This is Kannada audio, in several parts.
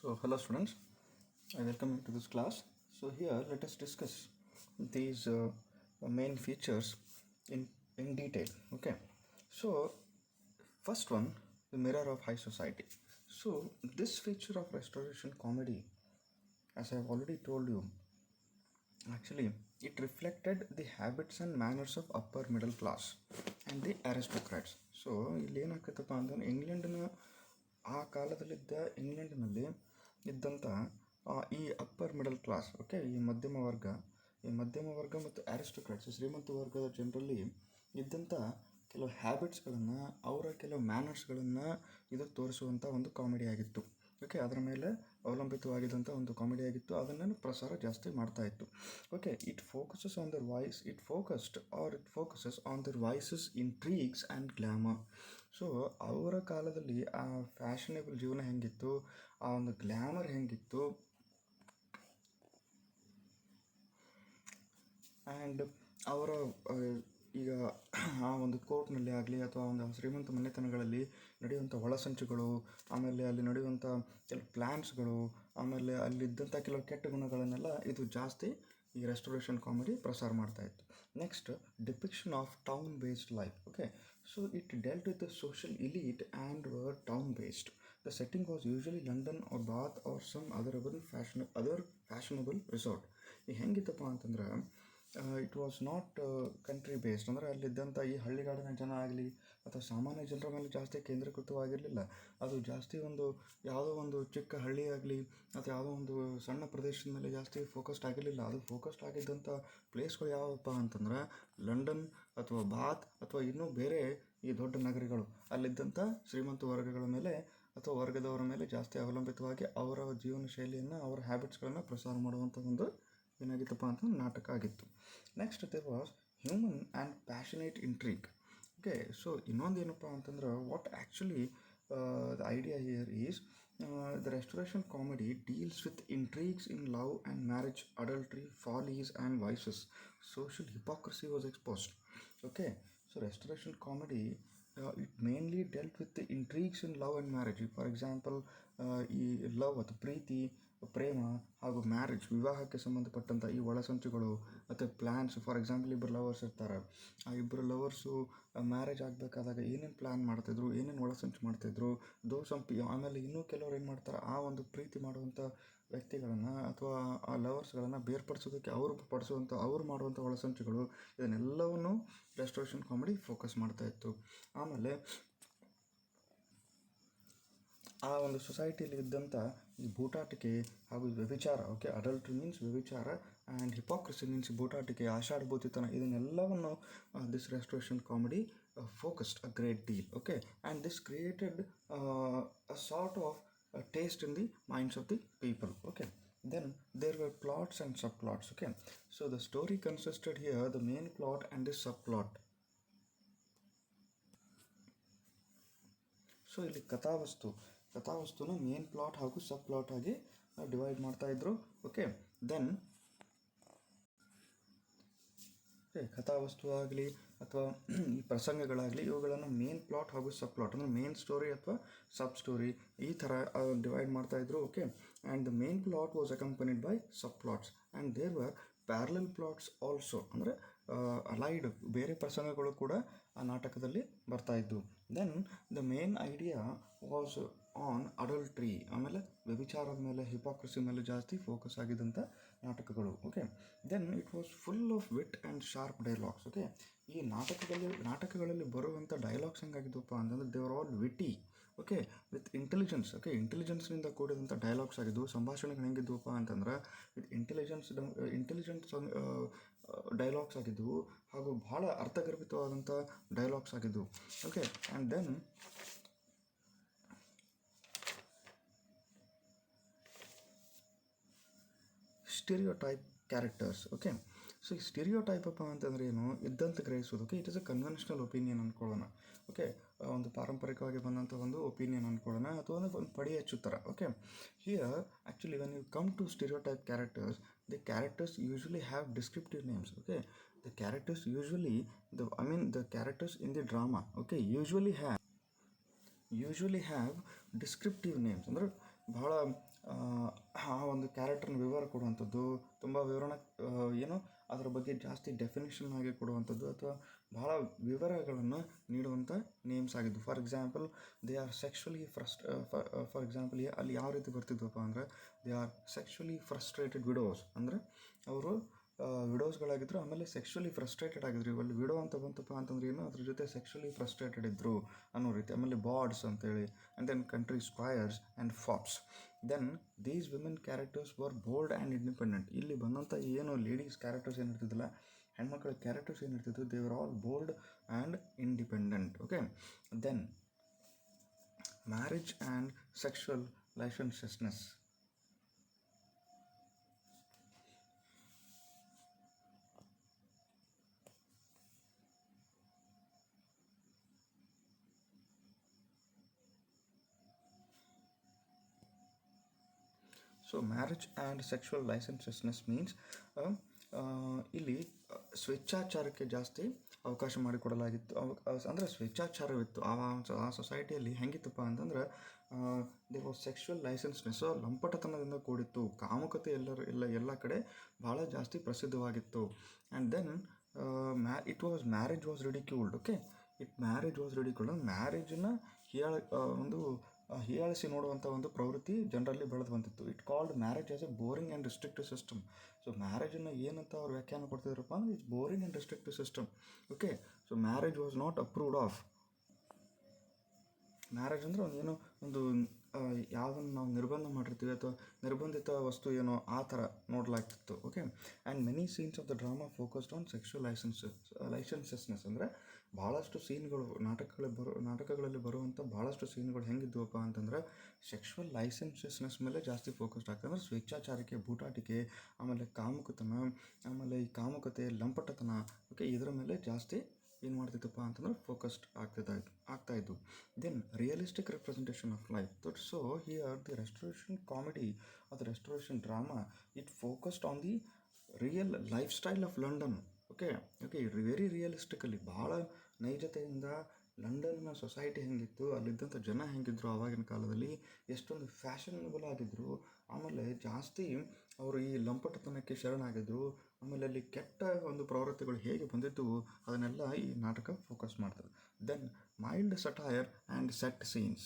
So hello students, I welcome you to this class. So here let us discuss these main features in detail. Okay. So first one, the mirror of high society. So this feature of restoration comedy, as I have already told you, actually it reflected the habits and manners of upper middle class and the aristocrats. So ಇಲ್ಲಿ ಏನಾಗ್ತೈತಪ್ಪ ಅಂತಂದ್ರೆ ಇಂಗ್ಲೆಂಡಿನ ಆ ಕಾಲದಲ್ಲಿದ್ದ ಇಂಗ್ಲೆಂಡ್ನಲ್ಲಿ ಇದ್ದಂಥ ಈ ಅಪ್ಪರ್ ಮಿಡಲ್ ಕ್ಲಾಸ್, ಓಕೆ, ಈ ಮಧ್ಯಮ ವರ್ಗ ಮತ್ತು ಆರಿಸ್ಟೋಕ್ರಾಟ್ಸ್, ಶ್ರೀಮಂತ ವರ್ಗದ ಜನರಲ್ಲಿ ಇದ್ದಂಥ ಕೆಲವು ಹ್ಯಾಬಿಟ್ಸ್ಗಳನ್ನು, ಅವರ ಕೆಲವು ಮ್ಯಾನರ್ಸ್ಗಳನ್ನು ಇದು ತೋರಿಸುವಂಥ ಒಂದು ಕಾಮಿಡಿ ಆಗಿತ್ತು. ಓಕೆ, ಅದರ ಮೇಲೆ ಅವಲಂಬಿತವಾಗಿದ್ದಂಥ ಒಂದು ಕಾಮಿಡಿ ಆಗಿತ್ತು. ಅದನ್ನು ಪ್ರಸಾರ ಜಾಸ್ತಿ ಮಾಡ್ತಾ ಇತ್ತು. Okay, it focuses on their voices, intrigues and glamour. So ಅವರ ಕಾಲದಲ್ಲಿ ಆ ಫ್ಯಾಷನೇಬಲ್ ಜೀವನ ಹೆಂಗಿತ್ತು, ಆ ಒಂದು ಗ್ಲ್ಯಾಮರ್ ಹೆಂಗಿತ್ತು, ಆ್ಯಂಡ್ ಅವರ ಈಗ ಆ ಒಂದು ಕೋರ್ಟ್ನಲ್ಲಿ ಆಗಲಿ ಅಥವಾ ಒಂದು ಶ್ರೀಮಂತ ಮನೆತನಗಳಲ್ಲಿ ನಡೆಯುವಂಥ ಒಳಸಂಚುಗಳು, ಆಮೇಲೆ ಅಲ್ಲಿ ನಡೆಯುವಂಥ ಕೆಲವು ಪ್ಲ್ಯಾನ್ಸ್ಗಳು, ಆಮೇಲೆ ಅಲ್ಲಿದ್ದಂಥ ಕೆಲವು ಕೆಟ್ಟ ಗುಣಗಳನ್ನೆಲ್ಲ ಇದು ಜಾಸ್ತಿ ಈ ರೆಸ್ಟೋರೇಷನ್ ಕಾಮಿಡಿ ಪ್ರಸಾರ ಮಾಡ್ತಾಯಿತ್ತು. Next, depiction of town based life. Okay, so it dealt with the social elite and were town based. The setting was usually London or Bath or some other fashionable resort. ಈಗ ಹೆಂಗಿತ್ತಪ್ಪ ಅಂತಂದ್ರೆ it was not country based, ಅಂದರೆ ಅಲ್ಲಿದ್ದಂಥ ಈ ಹಳ್ಳಿಗಾಡಿನ ಜನ ಆಗಲಿ ಅಥವಾ ಸಾಮಾನ್ಯ ಜನರ ಮೇಲೆ ಜಾಸ್ತಿ ಕೇಂದ್ರೀಕೃತವಾಗಿರಲಿಲ್ಲ. ಅದು ಜಾಸ್ತಿ ಒಂದು ಯಾವುದೋ ಒಂದು ಚಿಕ್ಕ ಹಳ್ಳಿ ಆಗಲಿ ಅಥವಾ ಯಾವುದೋ ಒಂದು ಸಣ್ಣ ಪ್ರದೇಶದ ಮೇಲೆ ಜಾಸ್ತಿ ಫೋಕಸ್ಡ್ ಆಗಿರಲಿಲ್ಲ. ಅದು ಫೋಕಸ್ಡ್ ಆಗಿದ್ದಂಥ ಪ್ಲೇಸ್ಗಳು ಯಾವಪ್ಪ ಅಂತಂದ್ರೆ ಲಂಡನ್ ಅಥವಾ ಬಾತ್ ಅಥವಾ ಇನ್ನೂ ಬೇರೆ ಈ ದೊಡ್ಡ ನಗರಗಳು. ಅಲ್ಲಿದ್ದಂಥ ಶ್ರೀಮಂತ ವರ್ಗಗಳ ಮೇಲೆ ಅಥವಾ ವರ್ಗದವರ ಮೇಲೆ ಜಾಸ್ತಿ ಅವಲಂಬಿತವಾಗಿ ಅವರ ಜೀವನ ಶೈಲಿಯನ್ನು, ಅವರ ಹ್ಯಾಬಿಟ್ಸ್ಗಳನ್ನು ಪ್ರಸಾರ ಮಾಡುವಂಥ ಒಂದು ಏನಾಗಿತ್ತಪ್ಪ ಅಂತಂದ್ರೆ ನಾಟಕ ಆಗಿತ್ತು. Next, there was human and passionate intrigue. Okay, so ಇನ್ನೊಂದು ಏನಪ್ಪ ಅಂತಂದ್ರೆ what actually the idea here is the restoration comedy deals with intrigues in love and marriage, adultery, follies and vices. Social hypocrisy was exposed. Okay, so restoration comedy it mainly dealt with intrigues in love and marriage. For example, ಈ ಲವ್ ಅಥವಾ ಪ್ರೀತಿ, ಪ್ರೇಮ ಹಾಗೂ ಮ್ಯಾರೇಜ್, ವಿವಾಹಕ್ಕೆ ಸಂಬಂಧಪಟ್ಟಂಥ ಈ ಒಳಸಂಚುಗಳು ಮತ್ತು ಪ್ಲ್ಯಾನ್ಸ್. ಫಾರ್ ಎಕ್ಸಾಂಪಲ್, ಇಬ್ಬರು ಲವರ್ಸ್ ಇರ್ತಾರೆ. ಆ ಇಬ್ಬರು ಲವರ್ಸು ಮ್ಯಾರೇಜ್ ಆಗಬೇಕಾದಾಗ ಏನೇನು ಪ್ಲ್ಯಾನ್ ಮಾಡ್ತಾಯಿದ್ರು, ಏನೇನು ಒಳಸಂಚು ಮಾಡ್ತಾಯಿದ್ರು, ಆಮೇಲೆ ಇನ್ನೂ ಕೆಲವರು ಏನು ಮಾಡ್ತಾರೆ, ಆ ಒಂದು ಪ್ರೀತಿ ಮಾಡುವಂಥ ವ್ಯಕ್ತಿಗಳನ್ನು ಅಥವಾ ಆ ಲವರ್ಸ್ಗಳನ್ನು ಬೇರ್ಪಡಿಸೋದಕ್ಕೆ ಅವ್ರು ಮಾಡುವಂಥ ಒಳಸಂಚುಗಳು, ಇದನ್ನೆಲ್ಲವನ್ನು ರೆಸ್ಟೋರೇಷನ್ ಕಾಮಿಡಿ ಫೋಕಸ್ ಮಾಡ್ತಾಯಿತ್ತು. ಆಮೇಲೆ ಆ ಒಂದು ಸೊಸೈಟಿಯಲ್ಲಿ ಇದ್ದಂಥ ಈ ಬೂಟಾಟಿಕೆ ಹಾಗೂ ವ್ಯಭಿಚಾರ, ಓಕೆ, ಅಡಲ್ಟ್ರಿ ಮೀನ್ಸ್ ವ್ಯಭಿಚಾರ ಆ್ಯಂಡ್ ಹಿಪಾಕ್ರಸಿ ಮೀನ್ಸ್ ಬೂಟಾಟಿಕೆ, ಆಷಾಢಭೂತಿತನ, ಇದನ್ನೆಲ್ಲವನ್ನು this restoration comedy focused a great deal. Okay, and this created a sort of taste in the minds of the people. Okay, then there were plots and subplots. Okay, so the story consisted here the main plot and the subplot. So ಇಲ್ಲಿ ಕಥಾವಸ್ತುನ ಮೇನ್ ಪ್ಲಾಟ್ ಹಾಗೂ ಸಬ್ ಪ್ಲಾಟ್ ಆಗಿ ಡಿವೈಡ್ ಮಾಡ್ತಾಯಿದ್ರು. ಓಕೆ, ದೆನ್ ಕಥಾವಸ್ತು ಆಗಲಿ ಅಥವಾ ಈ ಪ್ರಸಂಗಗಳಾಗಲಿ, ಇವುಗಳನ್ನು ಮೇನ್ ಪ್ಲಾಟ್ ಹಾಗೂ ಸಬ್ ಪ್ಲಾಟ್ ಅಂದರೆ ಮೇನ್ ಸ್ಟೋರಿ ಅಥವಾ ಸಬ್ ಸ್ಟೋರಿ ಈ ಥರ ಡಿವೈಡ್ ಮಾಡ್ತಾಯಿದ್ರು. Okay, and the main plot was accompanied by sub plots and there were parallel plots also, ಅಂದರೆ ಅಲೈಡ್ ಬೇರೆ ಪ್ರಸಂಗಗಳು ಕೂಡ ಆ ನಾಟಕದಲ್ಲಿ ಬರ್ತಾಯಿದ್ವು. Then the main idea was on adultery, ಆಮೇಲೆ ವ್ಯಭಿಚಾರದ ಮೇಲೆ, ಹಿಪಾಕ್ರಸಿ ಮೇಲೆ ಜಾಸ್ತಿ ಫೋಕಸ್ ಆಗಿದ್ದಂಥ ನಾಟಕಗಳು. Okay, then it was full of wit and sharp dialogues. Okay, ಈ ನಾಟಕಗಳಲ್ಲಿ ಬರುವಂಥ ಡೈಲಾಗ್ಸ್ ಹೆಂಗಾಗಿದ್ದವಪ್ಪ ಅಂತಂದರೆ they are all witty. Okay, with intelligence. Okay, ಇಂಟೆಲಿಜೆನ್ಸ್ನಿಂದ ಕೂಡಿದಂಥ ಡೈಲಾಗ್ಸ್ ಆಗಿದ್ದವು. ಸಂಭಾಷಣೆಗಳು ಹೆಂಗಿದ್ವಪ್ಪ ಅಂತಂದ್ರೆ ವಿತ್ ಇಂಟೆಲಿಜೆಂಟ್ ಡೈಲಾಗ್ಸ್ ಆಗಿದ್ದವು ಹಾಗೂ ಬಹಳ ಅರ್ಥಗರ್ಭಿತವಾದಂಥ ಡೈಲಾಗ್ಸ್ ಆಗಿದ್ದವು. Okay, and then stereotype characters. Okay, so ಈ ಸ್ಟೀರಿಯೋಟೈಪ್ ಅಪ್ಪ ಅಂತಂದ್ರೆ ಏನು, ಇದ್ದಂತ ಗ್ರಹಿಸೋದು. Okay, it is a conventional opinion ಅಂದ್ಕೊಳ್ಳೋಣ. ಓಕೆ, ಒಂದು ಪಾರಂಪರಿಕವಾಗಿ ಬಂದಂಥ ಒಂದು ಒಪಿನಿಯನ್ ಅಂದ್ಕೊಳ್ಳೋಣ ಅಥವಾ ಒಂದು ಪಡಿ ಹಚ್ಚುತ್ತರ. Okay, here actually when you come to stereotype characters, the characters usually have descriptive names. Okay, the characters the characters in the drama, okay, usually have descriptive names. ಅಂದರೆ ಬಹಳ ಆ ಒಂದು ಕ್ಯಾರೆಕ್ಟರ್ನ ವಿವರ ಕೊಡುವಂಥದ್ದು, ತುಂಬ ವಿವರಣೆ ಏನು ಅದರ ಬಗ್ಗೆ ಜಾಸ್ತಿ ಡೆಫಿನೇಷನ್ ಆಗಿ ಕೊಡುವಂಥದ್ದು ಅಥವಾ ಬಹಳ ವಿವರಗಳನ್ನು ನೀಡುವಂಥ ನೇಮ್ಸ್ ಆಗಿದ್ದು. For example, they are sexually for example ಅಲ್ಲಿ ಯಾವ ರೀತಿ ಬರ್ತಿದ್ವಪ್ಪ ಅಂದರೆ, they are sexually frustrated widow's, ಅಂದರೆ ಅವರು ವಿಡೋಸ್ಗಳಾಗಿದ್ದರು, ಆಮೇಲೆ ಸೆಕ್ಷುಲಿ ಫ್ರಸ್ಟ್ರೇಟೆಡ್ ಆಗಿದ್ರು. ಇವಲ್ಲಿ ವಿಡೋ ಅಂತ ಬಂತಪ್ಪ ಅಂತಂದ್ರೆ ಏನು, ಅದ್ರ ಜೊತೆ ಸೆಕ್ಷುಲಿ ಫ್ರಸ್ಟ್ರೇಟೆಡ್ ಇದ್ದರು ಅನ್ನೋ ರೀತಿ. ಆಮೇಲೆ ಬಾರ್ಡ್ಸ್ ಅಂತೇಳಿ, and then country squires and fops. Then these women characters were bold and independent. ಇಲ್ಲಿ ಬಂದಂಥ ಏನು ಲೇಡೀಸ್ ಕ್ಯಾರೆಕ್ಟರ್ಸ್ ಏನಿರ್ತಿದ್ದಿಲ್ಲ, ಹೆಣ್ಮಕ್ಳ ಕ್ಯಾರೆಕ್ಟರ್ಸ್ ಏನಿರ್ತಿದ್ರು, they were all bold and independent. Okay, then marriage and sexual licentiousness. So marriage and sexual licentiousness means ಇಲ್ಲಿ ಸ್ವೇಚ್ಛಾಚಾರಕ್ಕೆ ಜಾಸ್ತಿ ಅವಕಾಶ ಮಾಡಿಕೊಡಲಾಗಿತ್ತು. ಅಂದರೆ ಸ್ವೇಚ್ಛಾಚಾರವಿತ್ತು ಆ ಸೊಸೈಟಿಯಲ್ಲಿ. ಹೆಂಗಿತ್ತಪ್ಪ ಅಂತಂದ್ರೆ, ದೇರ್ ವಾಸ್ ಸೆಕ್ಷುವಲ್ ಲೈಸೆನ್ಸ್ನೆಸ್, ಲಂಪಟತನದಿಂದ ಕೂಡಿತ್ತು. ಕಾಮುಕತೆ ಎಲ್ಲ ಕಡೆ ಭಾಳ ಜಾಸ್ತಿ ಪ್ರಸಿದ್ಧವಾಗಿತ್ತು. And then marriage was ridiculed. Okay, marriage was ridiculed. ಮ್ಯಾರೇಜನ್ನು ಹೀಯಾಳಿಸಿ ನೋಡುವಂಥ ಒಂದು ಪ್ರವೃತ್ತಿ ಜನರಲ್ಲಿ ಬೆಳೆದು ಬಂದಿತ್ತು. It called marriage as a boring and restrictive system. So ಮ್ಯಾರೇಜನ್ನು ಏನಂತ ಅವ್ರು ವ್ಯಾಖ್ಯಾನ ಕೊಡ್ತಿದ್ರಪ್ಪ ಅಂದರೆ, it's boring and restrictive system. Okay, so marriage was not approved of. Marriage ಅಂದರೆ ಏನೋ ಒಂದು ಯಾವುದನ್ನು ನಾವು ನಿರ್ಬಂಧ ಮಾಡಿರ್ತೀವಿ ಅಥವಾ ನಿರ್ಬಂಧಿತ ವಸ್ತು ಏನೋ ಆ ಥರ ನೋಡಲಾಗ್ತಿತ್ತು. Okay, and many scenes of the drama focused on sexual licentiousness. ಅಂದರೆ ಭಾಳಷ್ಟು ಸೀನ್ಗಳು ನಾಟಕಗಳಲ್ಲಿ ಬರುವಂಥ ಭಾಳಷ್ಟು ಸೀನ್ಗಳು ಹೆಂಗಿದ್ವಪ್ಪ ಅಂತಂದ್ರೆ, ಸೆಕ್ಷುವಲ್ ಲೈಸೆನ್ಷಿಯಸ್ನೆಸ್ ಮೇಲೆ ಜಾಸ್ತಿ ಫೋಕಸ್ಡ್ ಆಗ್ತದೆ. ಅಂದರೆ ಸ್ವೇಚ್ಛಾಚಾರಿಕೆ, ಬೂಟಾಟಿಕೆ, ಆಮೇಲೆ ಕಾಮುಕತನ, ಆಮೇಲೆ ಈ ಕಾಮುಕತೆ, ಲಂಪಟತನ, ಓಕೆ, ಇದರ ಮೇಲೆ ಜಾಸ್ತಿ ಏನು ಮಾಡ್ತಿತ್ತಪ್ಪ ಅಂತಂದ್ರೆ ಫೋಕಸ್ಡ್ ಆಗ್ತಾಯಿದ್ದು. Then realistic representation of life. So here the restoration comedy or the restoration drama, it focused on the real life style of London. Okay, very realistically, ಭಾಳ ನೈಜತೆಯಿಂದ ಲಂಡನ್ನ ಸೊಸೈಟಿ ಹೆಂಗಿತ್ತು, ಅಲ್ಲಿದ್ದಂಥ ಜನ ಹೆಂಗಿದ್ರು ಆವಾಗಿನ ಕಾಲದಲ್ಲಿ, ಎಷ್ಟೊಂದು ಫ್ಯಾಷನಬಲ್ ಆಗಿದ್ದರು, ಆಮೇಲೆ ಜಾಸ್ತಿ ಅವರು ಈ ಲಂಪಟತನಕ್ಕೆ ಶರಣಾಗಿದ್ದರು, ಆಮೇಲೆ ಅಲ್ಲಿ ಕೆಟ್ಟ ಒಂದು ಪ್ರವೃತ್ತಿಗಳು ಹೇಗೆ ಬಂದಿದ್ದವು ಅದನ್ನೆಲ್ಲ ಈ ನಾಟಕ ಫೋಕಸ್ ಮಾಡ್ತದೆ. Then mild satire and set scenes.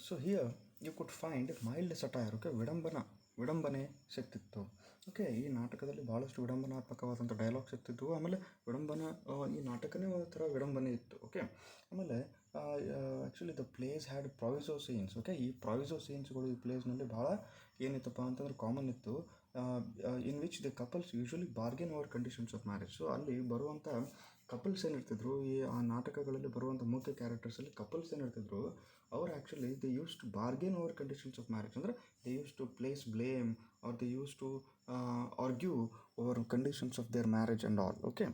So here you could find mild satire. Okay, ವಿಡಂಬನೆ ಸಿಗ್ತಿತ್ತು. ಓಕೆ, ಈ ನಾಟಕದಲ್ಲಿ ಭಾಳಷ್ಟು ವಿಡಂಬನಾತ್ಮಕವಾದಂಥ ಡೈಲಾಗ್ ಸಿಗ್ತಿದ್ವು. ಆಮೇಲೆ ಈ ನಾಟಕನೇ ಒಂದು ಥರ ವಿಡಂಬನೆ ಇತ್ತು. ಓಕೆ, ಆಮೇಲೆ actually the plays had proviso scenes. Okay, ಈ ಪ್ರಾವಿಸೋ ಸೀನ್ಸ್ಗಳು ಈ ಪ್ಲೇಸ್ನಲ್ಲಿ ಭಾಳ ಏನಿತ್ತಪ್ಪ ಅಂತಂದ್ರೆ ಕಾಮನ್ ಇತ್ತು. In which the couples usually bargain over conditions of marriage. So ಅಲ್ಲಿ ಬರುವಂಥ ಕಪಲ್ಸ್ ಏನಿರ್ತಿದ್ರು, ಆ ನಾಟಕಗಳಲ್ಲಿ ಬರುವಂಥ ಮುಖ್ಯ ಕ್ಯಾರೆಕ್ಟರ್ಸಲ್ಲಿ ಕಪಲ್ಸ್ ಏನಿರ್ತಿದ್ರು, ಅವ್ರು actually they used to bargain over conditions of marriage. ಅಂದರೆ they used to place blame or they used to argue over conditions of their marriage and all. Okay,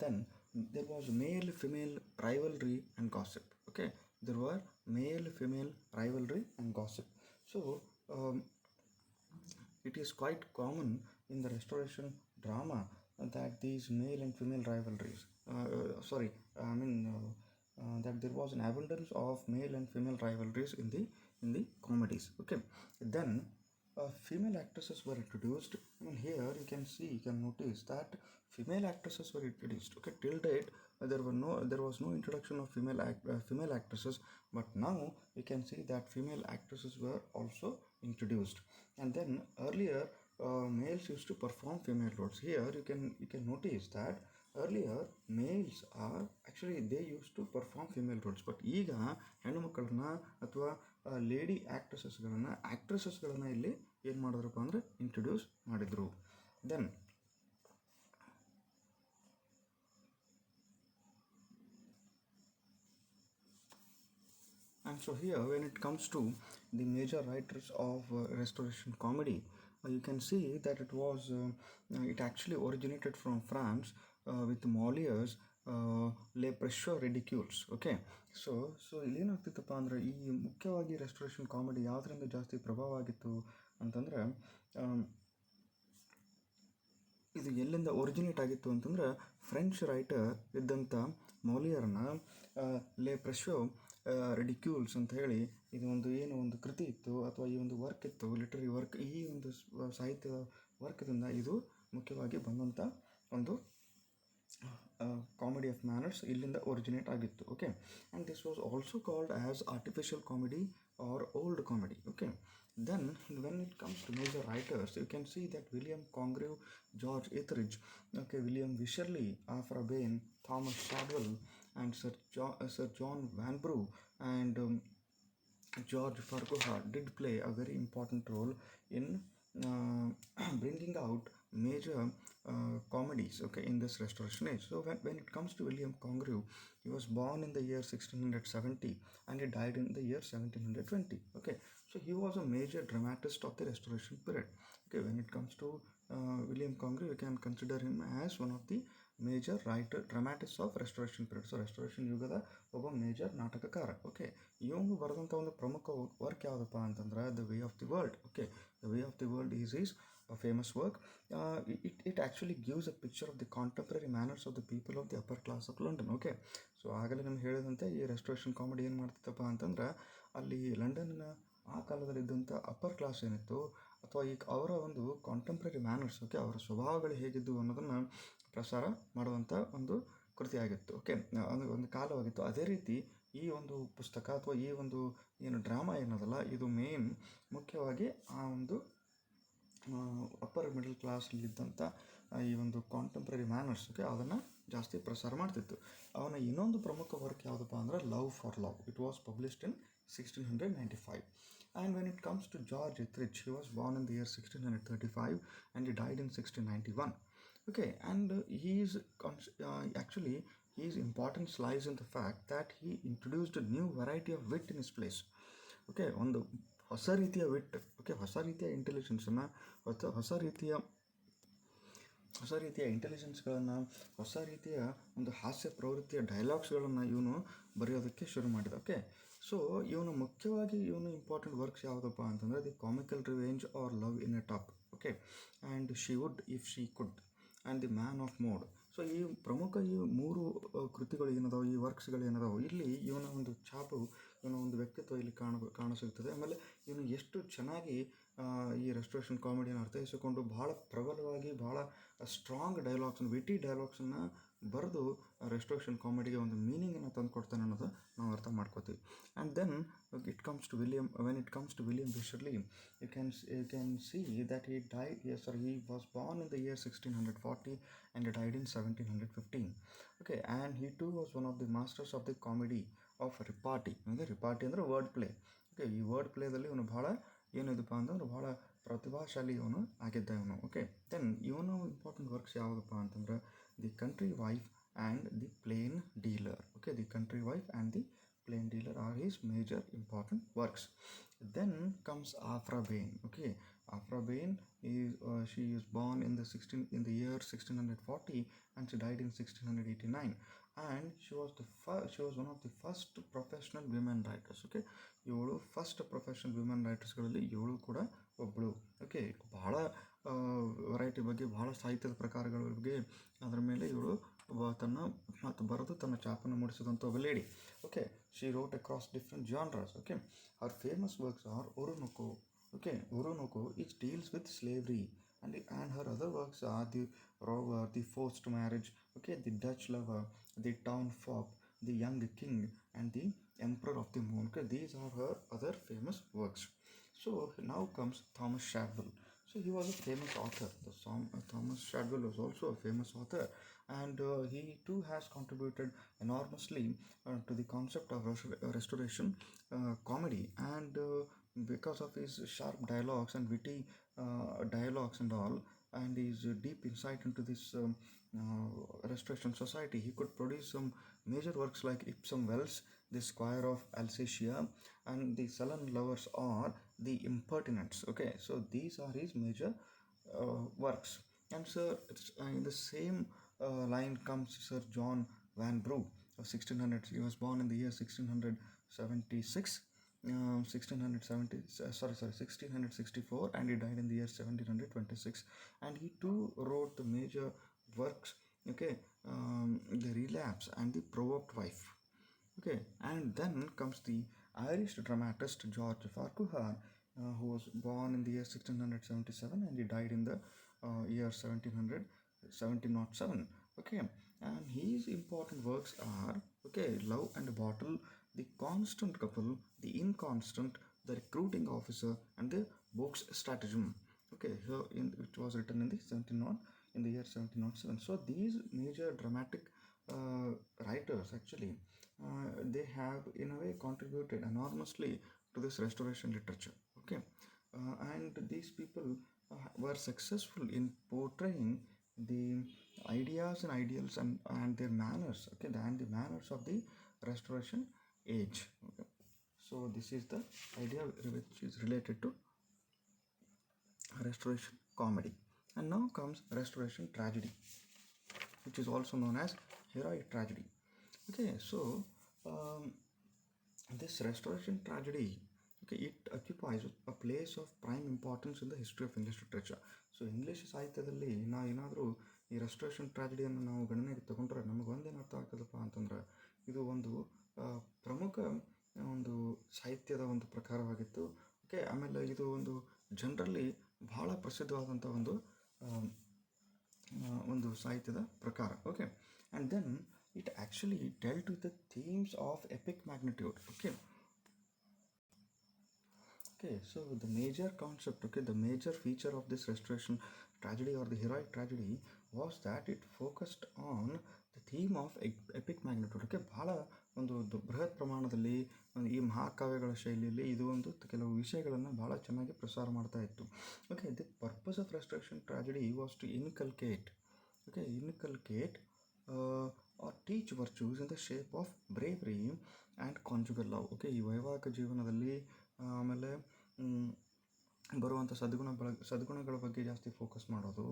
then there was male-female rivalry and gossip. Okay, there were male-female rivalry and gossip. So it is quite common in the restoration drama that these male and female rivalries that there was an abundance of male and female rivalries in the comedies. Okay, then female actresses were introduced. I mean, here you can notice that female actresses were introduced. Okay, till date there was no introduction of female actresses, but now we can see that female actresses were also introduced. And then earlier males used to perform female roles. Here you can notice that earlier males are actually they used to perform female roles, but ಈಗ ಹೆಣ್ಣು ಮಕ್ಕಳನ್ನ ಅಥವಾ ಲೇಡಿ ಆ್ಯಕ್ಟ್ರೆಸಸ್ಗಳನ್ನು ಇಲ್ಲಿ ಏನು ಮಾಡಿದ್ರಪ್ಪ ಅಂದರೆ ಇಂಟ್ರೊಡ್ಯೂಸ್ ಮಾಡಿದರು. Then and so here when it comes to the major writers of restoration comedy, you can see that it actually originated from France with Molière's Les Précieux Ridicules. Okay, so ಇಲ್ಲೇನಾಗ್ತಿತ್ತಪ್ಪ ಅಂದರೆ, ಈ ಮುಖ್ಯವಾಗಿ ರೆಸ್ಟೋರೇಷನ್ ಕಾಮಿಡಿ ಯಾವುದರಿಂದ ಜಾಸ್ತಿ ಪ್ರಭಾವ ಆಗಿತ್ತು ಅಂತಂದರೆ, ಇದು ಎಲ್ಲಿಂದ ಒರಿಜಿನೇಟ್ ಆಗಿತ್ತು ಅಂತಂದ್ರೆ ಫ್ರೆಂಚ್ ರೈಟರ್ ಇದ್ದಂಥ ಮೌಲಿಯರ್ನ ಲೆ ಪ್ರೆಶೋ ರಿಡಿಕ್ಯೂಲ್ಸ್ ಅಂತ ಹೇಳಿ ಇದು ಒಂದು ಕೃತಿ ಇತ್ತು ಅಥವಾ ಈ ಒಂದು ವರ್ಕ್ ಇತ್ತು, ಲಿಟರರಿ ವರ್ಕ್, ಈ ಒಂದು ಸಾಹಿತ್ಯ ವರ್ಕ್ದಿಂದ ಇದು ಮುಖ್ಯವಾಗಿ ಬಂದಂಥ ಒಂದು ಕಾಮಿಡಿ ಆಫ್ ಮ್ಯಾನರ್ಸ್ ಇಲ್ಲಿಂದ ಒರಿಜಿನೇಟ್ ಆಗಿತ್ತು. Okay, and this was also called as artificial comedy or old comedy. Okay, then when it comes to major writers, you can see that William Congreve, George Etheridge, okay, William Wycherley, Afra Bain, Thomas Shadwell, and Sir John Vanbrugh and George Farquhar did play a very important role in bringing out major comedies, okay, in this Restoration age. So when it comes to William Congreve, he was born in the year 1670 and he died in the year 1720. Okay, so he was a major dramatist of the Restoration period. Okay, when it comes to William Congreve, we can consider him as one of the major writer dramatist of restoration period. So restoration ಯುಗದ ಒಬ್ಬ ಮೇಜರ್ ನಾಟಕಕಾರ. ಓಕೆ, ಇವನು ಬರೆದಂಥ ಒಂದು ಪ್ರಮುಖ ವರ್ಕ್ ಯಾವುದಪ್ಪ ಅಂತಂದ್ರೆ the way of the world. Okay, the way of the world is a famous work. It actually gives a picture of the contemporary manners of the people of the upper class of London. Okay, so ಆಗಲೇ ನಮ್ಗೆ ಹೇಳಿದಂತೆ ಈ ರೆಸ್ಟೋರೇಷನ್ ಕಾಮಿಡಿ ಏನು ಮಾಡ್ತಿತ್ತಪ್ಪ ಅಂತಂದ್ರೆ ಅಲ್ಲಿ ಲಂಡನ್ನಿನ ಆ ಕಾಲದಲ್ಲಿದ್ದಂಥ ಅಪ್ಪರ್ ಕ್ಲಾಸ್ ಏನಿತ್ತು ಅಥವಾ ಈಗ ಅವರ ಒಂದು ಕಾಂಟೆಂಪ್ರರಿ ಮ್ಯಾನರ್ಸ್, ಓಕೆ, ಅವರ ಸ್ವಭಾವಗಳು ಹೇಗಿದ್ದು ಅನ್ನೋದನ್ನು ಪ್ರಸಾರ ಮಾಡುವಂಥ ಒಂದು ಕೃತಿಯಾಗಿತ್ತು. ಓಕೆ, ಒಂದು ಕಾಲವಾಗಿತ್ತು. ಅದೇ ರೀತಿ ಈ ಒಂದು ಪುಸ್ತಕ ಅಥವಾ ಈ ಒಂದು ಏನು ಡ್ರಾಮಾ ಏನದಲ್ಲ, ಇದು ಮೇನ್ ಮುಖ್ಯವಾಗಿ ಆ ಒಂದು ಅಪ್ಪರ್ ಮಿಡಲ್ ಕ್ಲಾಸಲ್ಲಿದ್ದಂಥ ಈ ಒಂದು ಕಾಂಟೆಂಪ್ರರಿ ಮ್ಯಾನರ್ಸ್, ಓಕೆ, ಅದನ್ನು ಜಾಸ್ತಿ ಪ್ರಸಾರ ಮಾಡ್ತಿತ್ತು. ಅವನ ಇನ್ನೊಂದು ಪ್ರಮುಖ ವರ್ಕ್ ಯಾವುದಪ್ಪ ಅಂದರೆ love for love. It was published in 1695. And when it comes to George Etheridge, he was born in the year 1635 and he died in 1691. Okay, and actually his importance lies in the fact that he introduced a new variety of wit in his place. Okay, ಒಂದು ಹೊಸ ರೀತಿಯ ವಿಟ್, ಓಕೆ, ಹೊಸ ರೀತಿಯ ಇಂಟೆಲಿಜೆನ್ಸನ್ನು ಹೊಸ ರೀತಿಯ ಇಂಟೆಲಿಜೆನ್ಸ್ಗಳನ್ನು, ಹೊಸ ರೀತಿಯ ಒಂದು ಹಾಸ್ಯ ಪ್ರವೃತ್ತಿಯ ಡೈಲಾಗ್ಸ್ಗಳನ್ನು ಇವನು ಬರೆಯೋದಕ್ಕೆ ಶುರು ಮಾಡಿದ. ಓಕೆ, ಸೊ ಇವನು ಮುಖ್ಯವಾಗಿ ಇಂಪಾರ್ಟೆಂಟ್ ವರ್ಕ್ಸ್ ಯಾವುದಪ್ಪ ಅಂತಂದರೆ the comical revenge or love in a tub. Okay, and she would if she could and the man of mode. So ಈ ಪ್ರಮುಖ ಈ ಮೂರು ಕೃತಿಗಳು ಏನದಾವೆ, ಈ ವರ್ಕ್ಸ್ಗಳು ಏನದಾವೆ, ಇಲ್ಲಿ ಇವನ ಒಂದು ಛಾಪು, ಇವನ ಒಂದು ವ್ಯಕ್ತಿತ್ವ ಇಲ್ಲಿ ಕಾಣಸಿಗ್ತದೆ. ಆಮೇಲೆ ಇವನು ಎಷ್ಟು ಚೆನ್ನಾಗಿ ಈ ರೆಸ್ಟೋರೇಷನ್ ಕಾಮಿಡಿಯನ್ನು ಅರ್ಥೈಸಿಕೊಂಡು ಭಾಳ ಪ್ರಬಲವಾಗಿ ಭಾಳ ಸ್ಟ್ರಾಂಗ್ ಡೈಲಾಗ್ಸನ್ನು, ವಿಟಿ ಡೈಲಾಗ್ಸನ್ನು ಬರೆದು ರೆಸ್ಟೋರೇಷನ್ ಕಾಮಿಡಿಗೆ ಒಂದು ಮೀನಿಂಗನ್ನು ತಂದು ಕೊಡ್ತಾನೆ ಅನ್ನೋದು ನಾವು ಅರ್ಥ ಮಾಡ್ಕೋತೀವಿ. And then when it comes to William Wycherley, you can see that he was born in the year 1640 and he died in 1715. Okay, and he too was one of the masters of the comedy of repartee. ಅಂದರೆ ರಿಪಾರ್ಟಿ ಅಂದರೆ ವರ್ಡ್ ಪ್ಲೇ. ಓಕೆ, ಈ ವರ್ಡ್ ಪ್ಲೇದಲ್ಲಿ ಇವನು ಭಾಳ ಏನಿದಪ್ಪ ಅಂತಂದ್ರೆ ಭಾಳ ಪ್ರತಿಭಾಶಾಲಿ ಇವನು ಆಗಿದ್ದ ಇವನು. ಓಕೆ, ದೆನ್ ಇವನು ಇಂಪಾರ್ಟೆಂಟ್ ವರ್ಕ್ಸ್ ಯಾವುದಪ್ಪ ಅಂತಂದ್ರೆ the country wife and the plane dealer. Okay, the country wife and the plain dealer are his major important works. Then comes Afra Bain. Okay, Afra Bain she is born in the year 1640 and she died in 1689, and she was one of the first professional women writers. Okay, ಇವಳು ಫಸ್ಟ್ ಪ್ರೊಫೆಷನಲ್ ವಿಮೆನ್ ರೈಟರ್ಸ್ಗಳಲ್ಲಿ ಇವಳು ಕೂಡ ಒಬ್ಬಳು. ಓಕೆ, ಭಾಳ ವೆರೈಟಿ ಬಗ್ಗೆ, ಭಾಳ ಸಾಹಿತ್ಯದ ಪ್ರಕಾರಗಳ ಬಗ್ಗೆ ಅದರ ಮೇಲೆ ಇವಳು ಮತ್ತು ಬರೆದು ತನ್ನ ಛಾಪನ್ನು ಮೂಡಿಸಿದಂಥ ಒಬ್ಬ lady. Okay, she wrote across different genres. Okay, her famous works are Oroonoko. Okay, Oroonoko it deals with slavery and her other works are the rover, the forced marriage, okay, the Dutch lover, the town fop, the young king and the emperor of the moon. Okay, these are her other famous works. So now comes Thomas Shadwell. So he was a famous author. Thomas Shadwell was also a famous author, and he too has contributed enormously to the concept of restoration comedy, and because of his sharp dialogues and witty dialogues and all, and his deep insight into this restoration society, he could produce some major works like Ipsum Wells, the Squire of Alsatia, and the sullen lovers or the impertinents. Okay, so these are his major works. And sir, in the same line comes Sir John Vanbrugh of 1600. He was born in the year 1676, 1664, and he died in the year 1726. And he too wrote the major works, okay, the relapse and the provoked wife. Okay, and then comes the Irish dramatist George Farquhar, who was born in the year 1677 and he died in the year 1707. Okay, and his important works are, okay, Love and a Bottle, The Constant Couple, The Inconstant, The Recruiting Officer, and The Book's Stratagem. Okay, here it was written in the in the year 1707. So these major dramatic writers actually they have in a way contributed enormously to this restoration literature. Okay, and these people were successful in portraying the ideas and ideals and their manners, okay, and the manners of the restoration age. Okay, so this is the idea which is related to restoration comedy. And now comes restoration tragedy, which is also known as heroic tragedy. Okay, so um, this restoration tragedy, okay, it occupies a place of prime importance in the history of English literature. So English ಸಾಹಿತ್ಯದಲ್ಲಿ ಏನಾದರೂ ಈ ರೆಸ್ಟೋರೇಷನ್ ಟ್ರಾಜಿಡಿಯನ್ನು ನಾವು ಗಣನೆಗೆ ತಗೊಂಡ್ರೆ ನಮಗೆ ಒಂದೇನು ಅರ್ಥ ಆಗ್ತದಪ್ಪ ಅಂತಂದ್ರೆ ಇದು ಒಂದು ಪ್ರಮುಖ ಒಂದು ಸಾಹಿತ್ಯದ ಒಂದು ಪ್ರಕಾರವಾಗಿತ್ತು. ಓಕೆ, ಆಮೇಲೆ ಇದು ಒಂದು ಜನರಲ್ಲಿ ಬಹಳ ಪ್ರಸಿದ್ಧವಾದಂಥ ಒಂದು ಸಾಹಿತ್ಯದ ಪ್ರಕಾರ. Okay, and then it actually dealt with the themes of epic magnitude. Okay, so the major concept, okay, the major feature of this restoration tragedy or the heroic tragedy was that it focused on the theme of epic magnitude. Okay, ಬಹಳ ಒಂದು ಬೃಹತ್ ಪ್ರಮಾಣದಲ್ಲಿ ಈ ಮಹಾಕಾವ್ಯಗಳ ಶೈಲಿಯಲ್ಲಿ ಇದು ಒಂದು ಕೆಲವು ವಿಷಯಗಳನ್ನು ಬಹಳ ಚೆನ್ನಾಗಿ ಪ್ರಸಾರ ಮಾಡ್ತಾ ಇತ್ತು. Okay, the purpose of restoration tragedy was to inculcate or teach virtues in the shape of bravery and conjugal love. Okay, ಈ ವೈವಾಹಿಕ ಜೀವನದಲ್ಲಿ ಆಮೇಲೆ ಬರುವಂಥ ಸದ್ಗುಣಗಳ ಬಗ್ಗೆ ಜಾಸ್ತಿ ಫೋಕಸ್ ಮಾಡೋದು,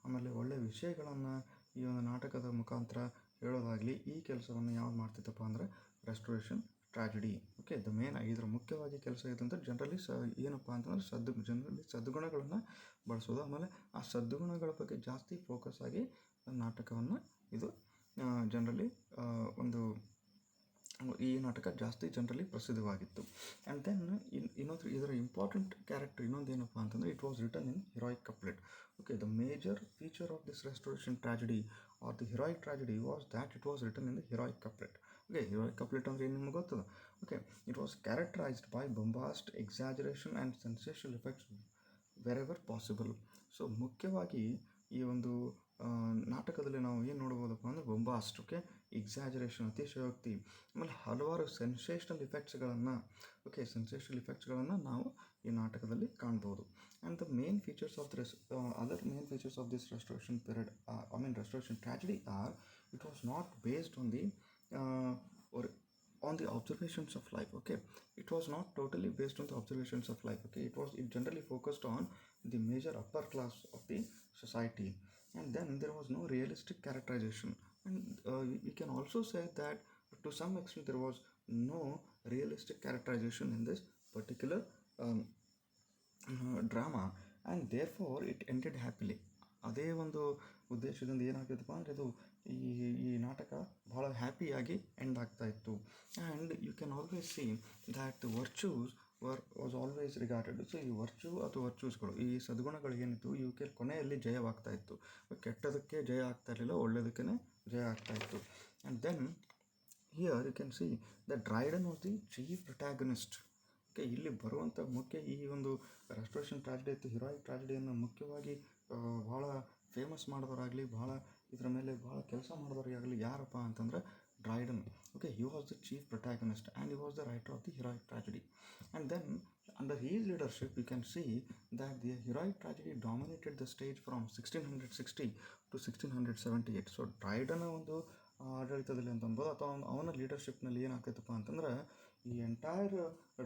ಆಮೇಲೆ ಒಳ್ಳೆಯ ವಿಷಯಗಳನ್ನು ಈ ಒಂದು ನಾಟಕದ ಮುಖಾಂತರ ಹೇಳೋದಾಗಲಿ, ಈ ಕೆಲಸವನ್ನು ಯಾವ್ದು ಮಾಡ್ತಿತ್ತಪ್ಪ ಅಂದರೆ restoration tragedy. Okay, the main ಇದರ ಮುಖ್ಯವಾಗಿ ಕೆಲಸ ಇದಂತ ಜನರಲಿ ಏನಪ್ಪ ಅಂತಂದರೆ ಜನರಲ್ಲಿ ಸದ್ಗುಣಗಳನ್ನು ಬಳಸೋದು, ಆಮೇಲೆ ಆ ಸದ್ಗುಣಗಳ ಬಗ್ಗೆ ಜಾಸ್ತಿ ಫೋಕಸ್ ಆಗಿ ನಾಟಕವನ್ನು ಇದು ಜನರಲಿ ಈ ನಾಟಕ ಜಾಸ್ತಿ ಜನರಲಿ ಪ್ರಸಿದ್ಧವಾಗಿತ್ತು. ಆ್ಯಂಡ್ ದೆನ್ ಇದರ ಇಂಪಾರ್ಟೆಂಟ್ ಕ್ಯಾರೆಕ್ಟರ್ ಇನ್ನೊಂದೇನಪ್ಪ ಅಂತಂದರೆ it was return in heroic couplet. Okay, the major feature of this restoration tragedy or the heroic tragedy was that it was written in the heroic couplet. Okay, heroic couplet ಅಂದರೆ ಏನು ನಿಮ್ಗೆ ಗೊತ್ತದ? Okay, it was characterized by bombast, exaggeration and sensational effects wherever possible. So ಮುಖ್ಯವಾಗಿ ಈ ಒಂದು ನಾಟಕದಲ್ಲಿ ನಾವು ಏನು ನೋಡ್ಬೋದಪ್ಪ ಅಂದರೆ ಬೊಂಬಾಸ್ಟ್, ಓಕೆ, ಎಕ್ಸಾಜರೇಷನ್, ಅತಿಶಯೋಕ್ತಿ, ಆಮೇಲೆ ಹಲವಾರು ಸೆನ್ಸೇಷನಲ್ ಇಫೆಕ್ಟ್ಸ್ಗಳನ್ನು ನಾವು ಈ ನಾಟಕದಲ್ಲಿ ಕಾಣ್ಬೋದು. And the main features of this restoration period, restoration tragedy are, it was not based on the observations of life. Okay, it was not totally based on the observations of life. Okay, it generally focused on the major upper class of the society, and then there was no realistic characterization. And we can also say that to some extent there was no realistic characterization in this particular drama, and therefore it ended happily. ಅದೇ ಒಂದು ಉದ್ದೇಶದಿಂದ ಏನಾಗ್ತಿತ್ತಪ್ಪ ಅಂದರೆ ಇದು ಈ ನಾಟಕ ಭಾಳ ಹ್ಯಾಪಿಯಾಗಿ ಎಂಡ್ ಆಗ್ತಾ ಇತ್ತು. And you can always see that the virtues was always regarded. So ಈ ವರ್ಚ್ಯೂಸ್ಗಳು, ಈ ಸದ್ಗುಣಗಳು ಏನಿತ್ತು ಇವಕ್ಕೆ ಕೊನೆಯಲ್ಲಿ ಜಯವಾಗ್ತಾ ಇತ್ತು. ಕೆಟ್ಟದಕ್ಕೆ ಜಯ ಆಗ್ತಾ ಇರಲಿಲ್ಲ, ಒಳ್ಳೆಯದಕ್ಕೆ ಜಯ ಆಗ್ತಾ ಇತ್ತು. And then here you can see the Dryden was the chief protagonist. Okay, ಇಲ್ಲಿ ಬರುವಂಥ ಮುಖ್ಯ ಈ ಒಂದು ರೆಸ್ಟೋರೇಷನ್ ಟ್ರಾಜಿಡಿ ಮತ್ತು ಹಿರೋಯಿಕ್ ಟ್ರಾಜಿಡಿಯನ್ನು ಮುಖ್ಯವಾಗಿ ಭಾಳ ಫೇಮಸ್ ಮಾಡಿದವರಾಗಲಿ, ಭಾಳ ಇದರ ಮೇಲೆ ಭಾಳ ಕೆಲಸ ಮಾಡಿದವರಾಗಲಿ ಯಾರಪ್ಪ ಅಂತಂದರೆ Dryden. Okay, he was the chief protagonist and he was the writer of the heroic tragedy. And then under his leadership you can see that the heroic tragedy dominated the stage from 1660 to 1678. So ಡ್ರೈಡನ ಒಂದು ಆಡಳಿತದಲ್ಲಿ ಅಂತ ಅನ್ಬೋದು, ಅಥವಾ ಅವನ ಲೀಡರ್ಶಿಪ್ನಲ್ಲಿ ಏನಾಗ್ತೈತಪ್ಪ ಅಂತಂದ್ರೆ ಈ ಎಂಟೈರ್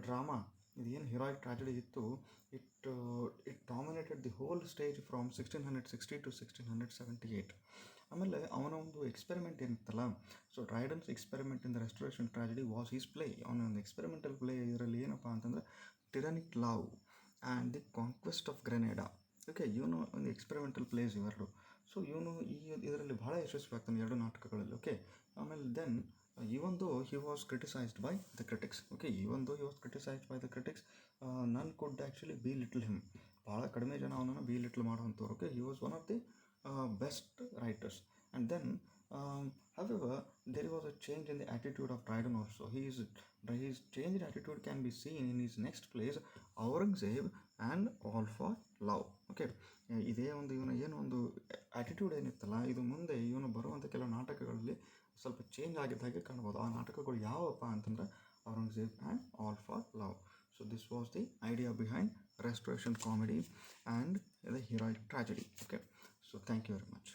ಡ್ರಾಮಾ ಇದೇನು ಹಿರಾಯಿಕ್ ಟ್ರಾಜಿಡಿ ಇತ್ತು, it it dominated the whole stage from 1660 to 1678. ಆಮೇಲೆ ಅವನ ಒಂದು ಎಕ್ಸ್ಪೆರಿಮೆಂಟ್ ಏನಿತ್ತಲ್ಲ, so Dryden's experiment in the restoration tragedy was his play. ಅವನ ಒಂದು ಎಕ್ಸ್ಪೆರಿಮೆಂಟಲ್ ಪ್ಲೇ ಇದರಲ್ಲಿ ಏನಪ್ಪ ಅಂತಂದರೆ Tyrannic Love and the Conquest of Granada. Okay, ಇವನು ಒಂದು ಎಕ್ಸ್ಪೆರಿಮೆಂಟಲ್ ಪ್ಲೇಸ್ ಇವೆರಡು. ಸೊ ಇವನು ಇದರಲ್ಲಿ ಭಾಳ ಯಶಸ್ವಿ ಆಗ್ತಾನೆ ಎರಡು ನಾಟಕಗಳಲ್ಲಿ. ಓಕೆ, ಆಮೇಲೆ then even though he was criticized by the critics, okay, even though he was criticized by the critics, none could actually belittle him. ಭಾಳ ಕಡಿಮೆ ಜನ ಅವನನ್ನು belittle ಮಾಡುವಂಥವ್ರು. Okay, he was one of the best writers. And then however there was a change in the attitude of Dryden also. His changed attitude can be seen in his next plays, Aurangzeb and All for Love. Okay, ಇದೇ ಒಂದು ಇವನ ಏನು ಒಂದು ಆ್ಯಟಿಟ್ಯೂಡ್ ಏನಿತ್ತಲ್ಲ, ಇದು ಮುಂದೆ ಇವನು ಬರುವಂಥ ಕೆಲವು ನಾಟಕಗಳಲ್ಲಿ ಸ್ವಲ್ಪ ಚೇಂಜ್ ಆಗಿದ್ದ ಹಾಗೆ ಕಾಣ್ಬೋದು. ಆ ನಾಟಕಗಳು ಯಾವಪ್ಪ ಅಂತಂದರೆ Aurangzeb and all for love. So this was the idea behind restoration comedy and the heroic tragedy. Okay, so thank you very much.